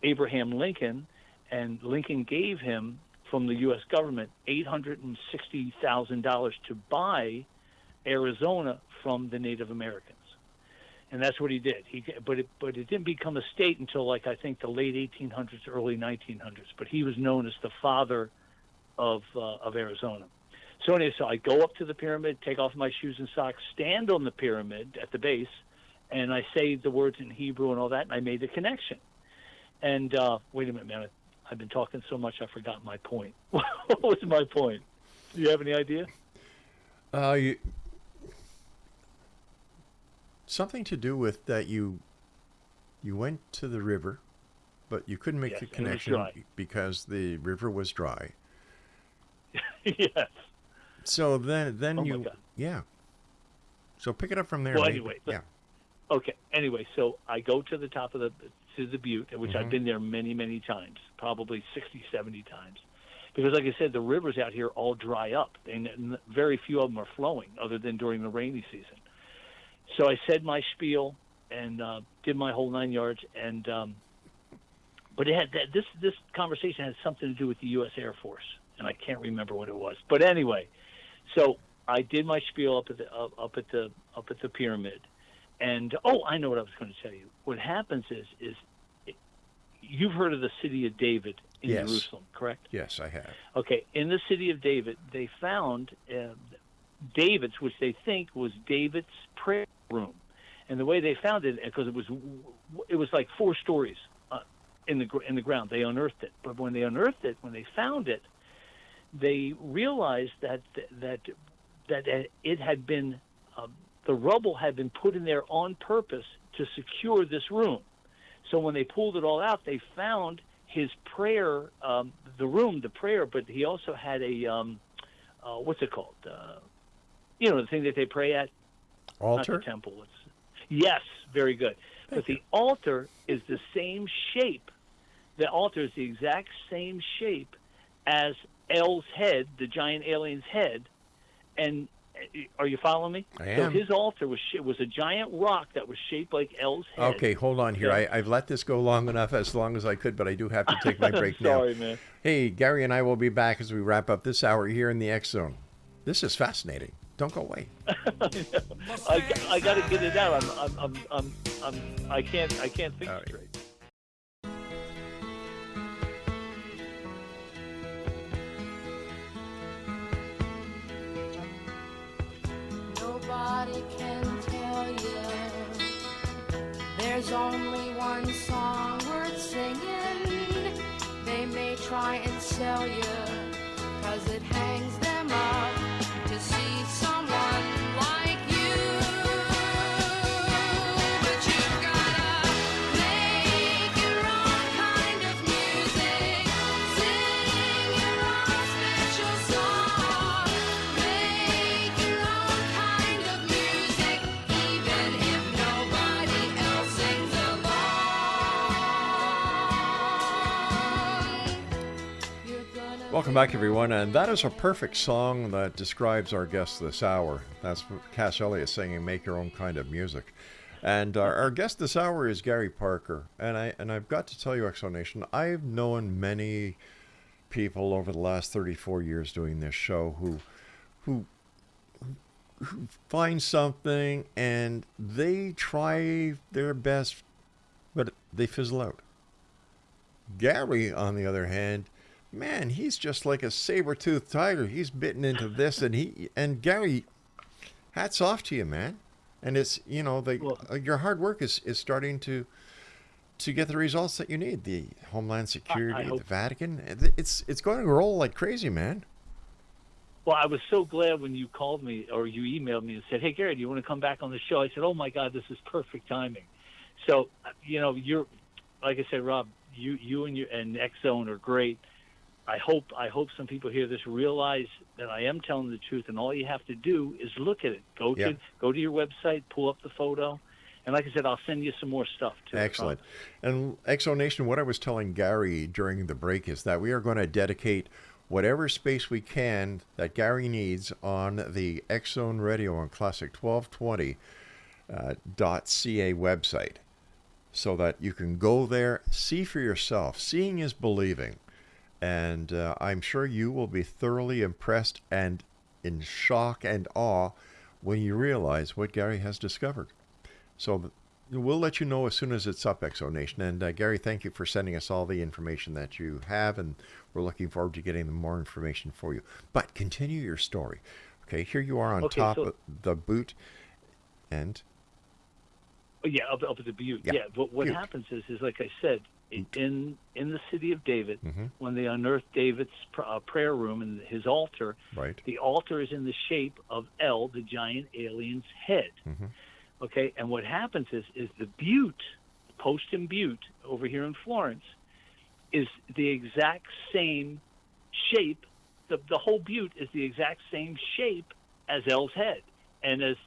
[SPEAKER 5] Abraham Lincoln, and Lincoln gave him from the U.S. government $860,000 to buy Arizona from the Native Americans, and that's what he did. But it didn't become a state until I think the late 1800s, early 1900s. But he was known as the father of Arizona. So anyway, so I go up to the pyramid, take off my shoes and socks, stand on the pyramid at the base, and I say the words in Hebrew and all that, and I made the connection. And wait a minute, man. I've been talking so much I forgot my point. What was my point? Do you have any idea?
[SPEAKER 4] Something to do with that you went to the river, but you couldn't make
[SPEAKER 5] Yes,
[SPEAKER 4] the
[SPEAKER 5] and it was
[SPEAKER 4] connection
[SPEAKER 5] dry.
[SPEAKER 4] because the river was dry.
[SPEAKER 5] Yes.
[SPEAKER 4] So then
[SPEAKER 5] Oh, my
[SPEAKER 4] you,
[SPEAKER 5] God.
[SPEAKER 4] yeah. So pick it up from there.
[SPEAKER 5] Well,
[SPEAKER 4] maybe.
[SPEAKER 5] anyway,
[SPEAKER 4] yeah.
[SPEAKER 5] Okay. Anyway, so I go to the top of the butte, which
[SPEAKER 4] Mm-hmm.
[SPEAKER 5] I've been there many, many times, probably 60, 70 times. Because like I said, the rivers out here all dry up, and very few of them are flowing other than during the rainy season. So I said my spiel and did my whole 9 yards, and but it had this conversation had something to do with the U.S. Air Force, and I can't remember what it was. But anyway, so I did my spiel up at the pyramid, and I know what I was going to tell you. What happens is you've heard of the city of David in
[SPEAKER 4] Yes.
[SPEAKER 5] Jerusalem, correct?
[SPEAKER 4] Yes, I have.
[SPEAKER 5] Okay, in the city of David, they found David's, which they think was David's prayer room, and the way they found it, because it was like 4 stories in the ground. They unearthed it, but when they found it, they realized that it had been the rubble had been put in there on purpose to secure this room. So when they pulled it all out, they found his prayer, the room, the prayer, but he also had a what's it called? The thing that they pray at.
[SPEAKER 4] Altar?
[SPEAKER 5] Not the temple. Yes, very good. But the altar is the same shape. The altar is the exact same shape as El's head, the giant alien's head. And are you following me?
[SPEAKER 4] I am.
[SPEAKER 5] So his altar was a giant rock that was shaped like El's head.
[SPEAKER 4] Okay, hold on here. I've let this go long enough, as long as I could, but I do have to take my break
[SPEAKER 5] Sorry,
[SPEAKER 4] now.
[SPEAKER 5] man.
[SPEAKER 4] Hey, Gary and I will be back as we wrap up this hour here in the X Zone. This is fascinating. Don't go away.
[SPEAKER 5] I got to get it out. I can't think
[SPEAKER 4] All right.
[SPEAKER 5] straight.
[SPEAKER 7] Nobody can tell you there's only one song worth singing. They may try and sell you 'cause it hangs them up to see someone like you. But you've gotta make your own kind of music, sing your own special song, make your own kind of music, even if nobody else sings along. You're gonna
[SPEAKER 4] Welcome back, everyone, and that is a perfect song that describes our guest this hour. That's Cass Elliot singing "Make Your Own Kind of Music," and our guest this hour is Gary Parker. And I've got to tell you, Exonation, I've known many people over the last 34 years doing this show who find something and they try their best, but they fizzle out. Gary, on the other hand, man, he's just like a saber-toothed tiger. He's bitten into this, and Gary, hats off to you, man. And it's your hard work is starting to get the results that you need. The Homeland Security, the Vatican, it's going to roll like crazy, man.
[SPEAKER 5] Well, I was so glad when you called me or you emailed me and said, "Hey, Gary, do you want to come back on the show?" I said, "Oh my God, this is perfect timing." So, you're, like I said, Rob, you and X Zone are great. I hope some people hear this realize that I am telling the truth, and all you have to do is look at it. Go to your website, pull up the photo, and like I said, I'll send you some more stuff too.
[SPEAKER 4] Excellent. And Exonation, what I was telling Gary during the break is that we are going to dedicate whatever space we can that Gary needs on the X Zone Radio on Classic 1220 .ca website, so that you can go there, see for yourself. Seeing is believing. And I'm sure you will be thoroughly impressed and in shock and awe when you realize what Gary has discovered. So we'll let you know as soon as it's up, Exonation. And Gary, thank you for sending us all the information that you have, and we're looking forward to getting more information for you. But continue your story. Okay, here you are on top of the boot, and...
[SPEAKER 5] Yeah, up at the Butte. Yeah, but what happens is like I said, in the city of David, when they unearthed David's prayer room and his altar,
[SPEAKER 4] right,
[SPEAKER 5] the altar is in the shape of El, the giant alien's head. Okay, and what happens is the Butte, Poston Butte, over here in Florence, is the exact same shape. The whole Butte is the exact same shape as El's head and as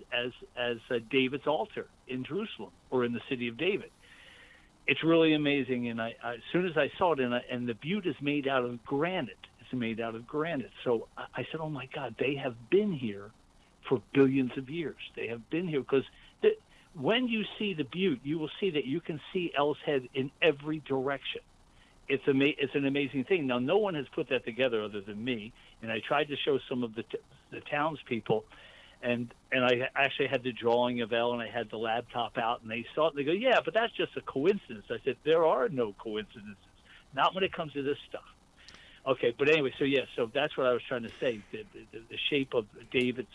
[SPEAKER 5] David's altar in Jerusalem or in the city of David. It's really amazing, and I as soon as I saw it, and the Butte is made out of granite. It's made out of granite. So I said, "Oh my God, they have been here for billions of years. They have been here because when you see the Butte, you will see that you can see El's head in every direction. It's an amazing thing. Now, no one has put that together other than me, and I tried to show some of the townspeople. And I actually had the drawing of El, and I had the laptop out, and they saw it, and they go, "Yeah, but that's just a coincidence." I said, "There are no coincidences, not when it comes to this stuff." Okay, but anyway, so that's what I was trying to say. The shape of David's,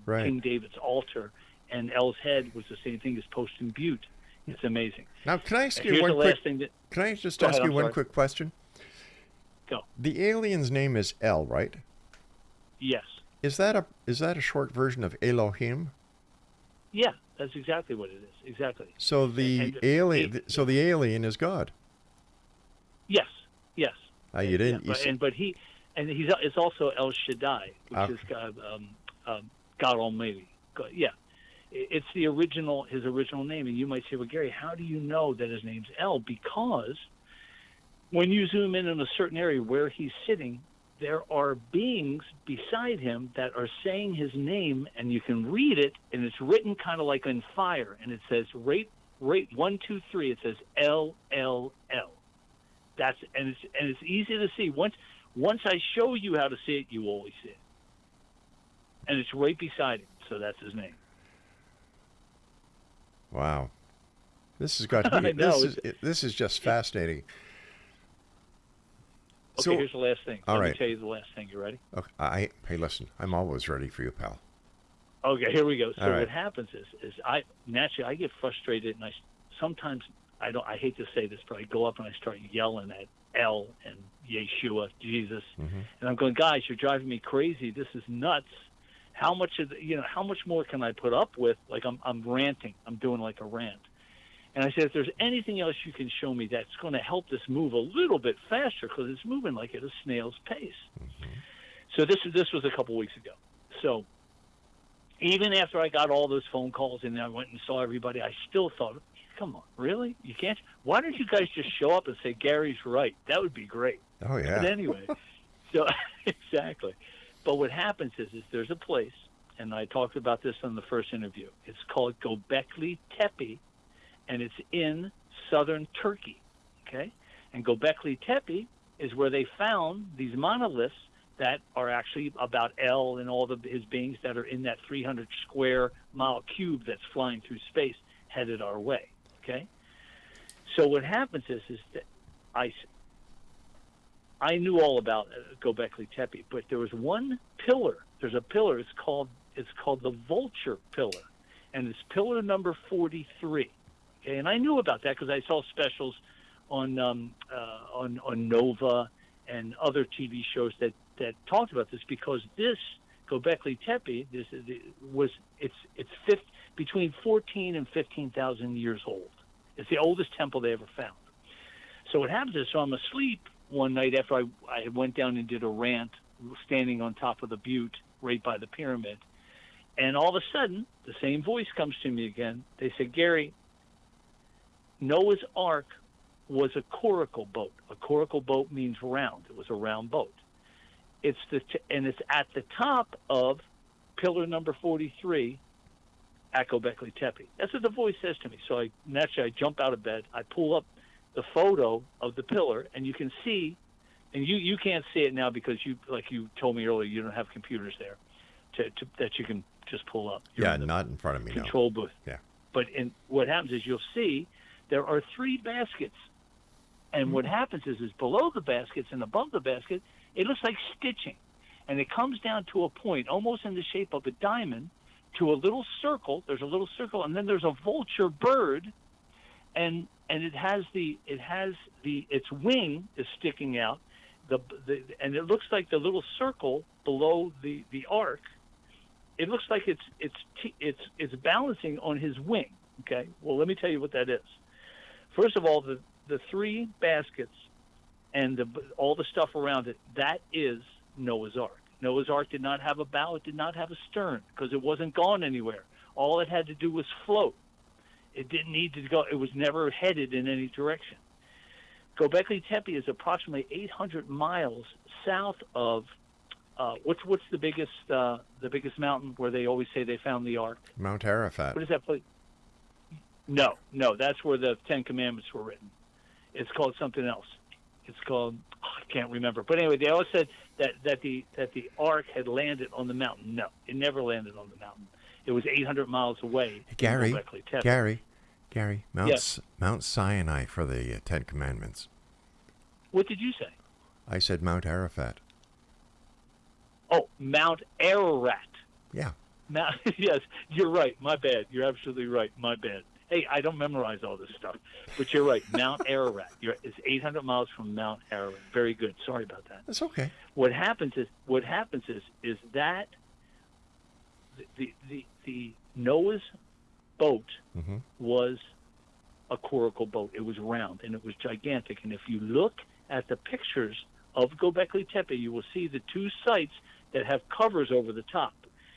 [SPEAKER 5] King David's altar and El's head was the same thing as Poston Butte. It's amazing.
[SPEAKER 4] Now, can I ask you
[SPEAKER 5] Here's
[SPEAKER 4] one
[SPEAKER 5] the
[SPEAKER 4] quick?
[SPEAKER 5] last thing that,
[SPEAKER 4] Can I just
[SPEAKER 5] Go
[SPEAKER 4] ask
[SPEAKER 5] ahead,
[SPEAKER 4] you
[SPEAKER 5] I'm
[SPEAKER 4] one
[SPEAKER 5] sorry.
[SPEAKER 4] quick question?
[SPEAKER 5] Go.
[SPEAKER 4] The alien's name is El, right?
[SPEAKER 5] Yes.
[SPEAKER 4] Is that a short version of Elohim?
[SPEAKER 5] Yeah, that's exactly what it is. Exactly.
[SPEAKER 4] So the alien is God.
[SPEAKER 5] Yes. Yes.
[SPEAKER 4] You didn't.
[SPEAKER 5] Yeah, but he and it's also El Shaddai, which is God Almighty. Yeah, it's the original, his original name. And you might say, well, Gary, how do you know that his name's El? Because when you zoom in a certain area where he's sitting, there are beings beside him that are saying his name, and you can read it, and it's written kind of like in fire, and it says, rate 1, 2, 3. It says L, L, L. And it's easy to see. Once I show you how to see it, you always see it. And it's right beside him, so that's his name.
[SPEAKER 4] Wow. This has got to be, this is just fascinating.
[SPEAKER 5] Okay,
[SPEAKER 4] So,
[SPEAKER 5] here's the last thing.
[SPEAKER 4] all
[SPEAKER 5] Let
[SPEAKER 4] right.
[SPEAKER 5] me tell you the last thing. You ready?
[SPEAKER 4] Okay. Hey, listen, I'm always ready for you, pal.
[SPEAKER 5] Okay, here we go. So
[SPEAKER 4] All right.
[SPEAKER 5] what happens is I get frustrated, and sometimes I hate to say this, but I go up and I start yelling at El and Yeshua, Jesus, and I'm going, guys, you're driving me crazy. This is nuts. How much more can I put up with? Like I'm ranting. I'm doing like a rant. And I said, if there's anything else you can show me that's going to help this move a little bit faster, because it's moving like at a snail's pace. So this was a couple weeks ago. So even after I got all those phone calls and I went and saw everybody, I still thought, come on, really? You can't? Why don't you guys just show up and say, Gary's right? That would be great.
[SPEAKER 4] Oh, yeah.
[SPEAKER 5] But anyway, so exactly. But what happens is there's a place, and I talked about this on the first interview. It's called Göbekli Tepe, and it's in southern Turkey, okay? And Göbekli Tepe is where they found these monoliths that are actually about El and all his beings that are in that 300 square mile cube that's flying through space headed our way, okay? So what happens is that I knew all about Göbekli Tepe, but there was one pillar. There's a pillar. It's called the Vulture Pillar, and it's pillar number 43. Okay, and I knew about that because I saw specials on Nova and other TV shows that talked about this, because this Göbekli Tepe it's between 14 and 15,000 years old. It's the oldest temple they ever found. So what happens is, so I'm asleep one night after I went down and did a rant, standing on top of the butte right by the pyramid, and all of a sudden the same voice comes to me again. They said, Gary, Noah's Ark was a coracle boat. A coracle boat means round. It was a round boat. It's at the top of pillar number 43 at Göbekli Tepe. That's what the voice says to me. So naturally I jump out of bed. I pull up the photo of the pillar, and you can see, and you can't see it now because you told me earlier, you don't have computers there that you can just pull up. You're
[SPEAKER 4] Not in front of me.
[SPEAKER 5] Control booth.
[SPEAKER 4] Yeah.
[SPEAKER 5] But what happens is you'll see there are 3 baskets, and what happens is below the baskets and above the basket, it looks like stitching, and it comes down to a point almost in the shape of a diamond to a little circle. There's a little circle, and then there's a vulture bird, and its wing is sticking out, and it looks like the little circle below the ark. It looks like it's balancing on his wing. Okay, well, let me tell you what that is. First of all, the 3 baskets and all the stuff around it, that is Noah's Ark. Noah's Ark did not have a bow. It did not have a stern because it wasn't gone anywhere. All it had to do was float. It didn't need to go. It was never headed in any direction. Göbekli Tepe is approximately 800 miles south of what's the biggest mountain where they always say they found the Ark?
[SPEAKER 4] Mount Arafat.
[SPEAKER 5] What is that place? No, that's where the 10 Commandments were written. It's called something else. It's called, I can't remember. But anyway, they always said that the Ark had landed on the mountain. No, it never landed on the mountain. It was 800 miles away.
[SPEAKER 4] Gary,
[SPEAKER 5] from Göbekli Tepe.
[SPEAKER 4] Gary,
[SPEAKER 5] Yes.
[SPEAKER 4] Mount Sinai for the 10 Commandments.
[SPEAKER 5] What did you say?
[SPEAKER 4] I said Mount Arafat.
[SPEAKER 5] Oh, Mount Ararat.
[SPEAKER 4] Yeah.
[SPEAKER 5] Yes, you're right. My bad. You're absolutely right. My bad. Hey, I don't memorize all this stuff, but you're right. Mount Ararat. It's 800 miles from Mount Ararat. Very good. Sorry about that.
[SPEAKER 4] That's okay.
[SPEAKER 5] What happens is that the Noah's boat was a coracle boat. It was round and it was gigantic. And if you look at the pictures of Göbekli Tepe, you will see the two sites that have covers over the top.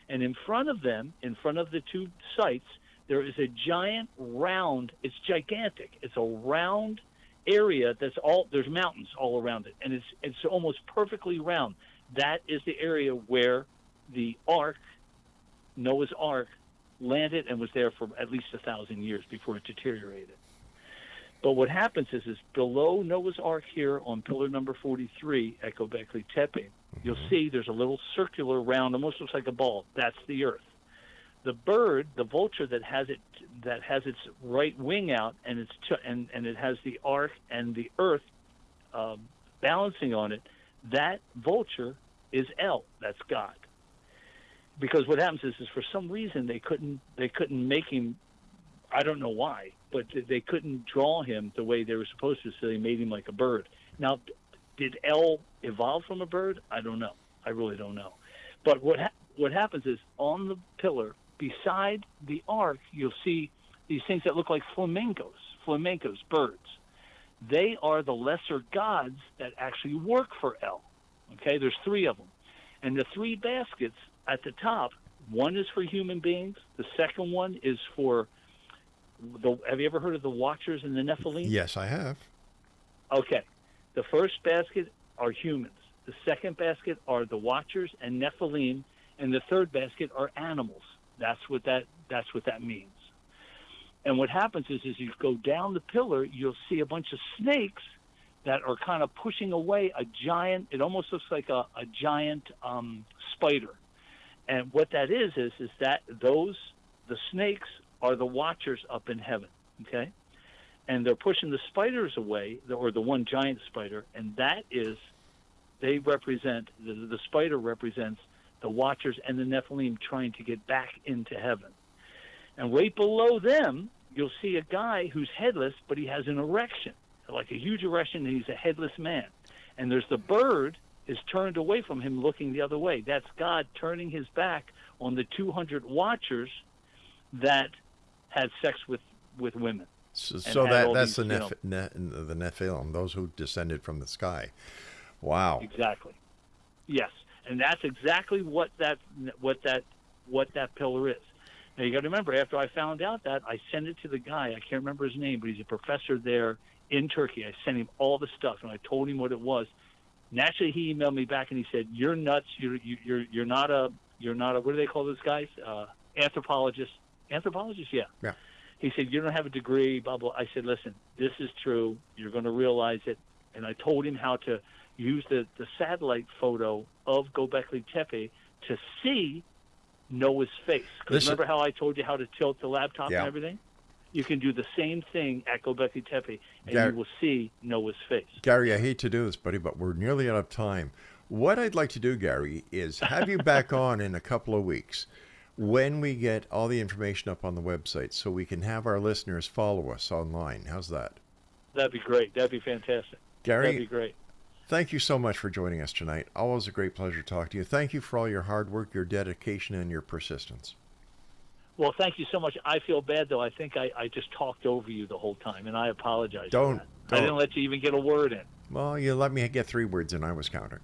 [SPEAKER 5] And in front of them, in front of the two sites, there is a giant round, it's gigantic. It's a round area there's mountains all around it. And it's almost perfectly round. That is the area where the ark, Noah's Ark, landed and was there for at least 1,000 years before it deteriorated. But what happens is below Noah's Ark here on pillar number 43 at Göbekli Tepe, you'll see there's a little circular round, almost looks like a ball. That's the earth. The bird, the vulture that has its right wing out, and it has the ark and the earth balancing on it. That vulture is El. That's God. Because what happens is for some reason they couldn't make him. I don't know why, but they couldn't draw him the way they were supposed to, so they made him like a bird. Now, did El evolve from a bird? I don't know. I really don't know. But what happens is on the pillar beside the ark, you'll see these things that look like flamingos, birds. They are the lesser gods that actually work for El. Okay, there's 3 of them. And the 3 baskets at the top, one is for human beings. The second one is for have you ever heard of the Watchers and the Nephilim?
[SPEAKER 4] Yes, I have.
[SPEAKER 5] Okay. The first basket are humans. The second basket are the Watchers and Nephilim, and the third basket are animals. That's what that means. And what happens is you go down the pillar, you'll see a bunch of snakes that are kind of pushing away a giant. It almost looks like a giant spider. And what that is that the snakes are the Watchers up in heaven, okay? And they're pushing the spiders away, or the one giant spider, and they represent, the spider represents the Watchers and the Nephilim trying to get back into heaven. And right below them, you'll see a guy who's headless, but he has an erection, like a huge erection, and he's a headless man. And there's the bird is turned away from him looking the other way. That's God turning his back on the 200 Watchers that had sex with women.
[SPEAKER 4] So that's the Nephilim, those who descended from the sky. Wow.
[SPEAKER 5] Exactly. Yes, and that's exactly what that pillar is. Now you got to remember, after I found out that, I sent it to the guy. I can't remember his name, but he's a professor there in Turkey. I sent him all the stuff, and I told him what it was. Naturally, he emailed me back and he said, "You're nuts. You're not a what do they call those guys? Anthropologist." Anthropologist, yeah.
[SPEAKER 4] Yeah.
[SPEAKER 5] He said, "You don't have a degree, blah, blah." I said, "Listen, this is true. You're going to realize it." And I told him how to use the satellite photo of Göbekli Tepe to see Noah's face. Because remember how I told you how to tilt the laptop and everything? You can do the same thing at Göbekli Tepe, and you will see Noah's face.
[SPEAKER 4] Gary, I hate to do this, buddy, but we're nearly out of time. What I'd like to do, Gary, is have you back on in a couple of weeks when we get all the information up on the website so we can have our listeners follow us online. How's that?
[SPEAKER 5] That'd be great. That'd be fantastic.
[SPEAKER 4] Gary,
[SPEAKER 5] that'd be great.
[SPEAKER 4] Thank you so much for joining us tonight. Always a great pleasure to talk to you. Thank you for all your hard work, your dedication, and your persistence.
[SPEAKER 5] Well, thank you so much. I feel bad, though. I think I just talked over you the whole time, and I apologize for that. I didn't let you even get a word in.
[SPEAKER 4] Well, you let me get 3 words in. I was counting.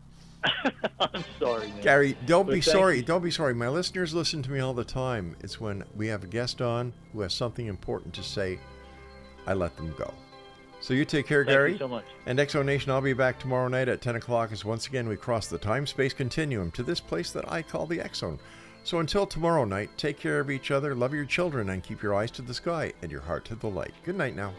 [SPEAKER 5] I'm sorry, man.
[SPEAKER 4] Gary, don't be sorry. Don't be sorry. My listeners listen to me all the time. It's when we have a guest on who has something important to say, I let them go. So you take care, Gary.
[SPEAKER 5] Thank you so much.
[SPEAKER 4] And Exo Nation, I'll be back tomorrow night at 10 o'clock as once again we cross the time-space continuum to this place that I call the X Zone. So until tomorrow night, take care of each other, love your children, and keep your eyes to the sky and your heart to the light. Good night now.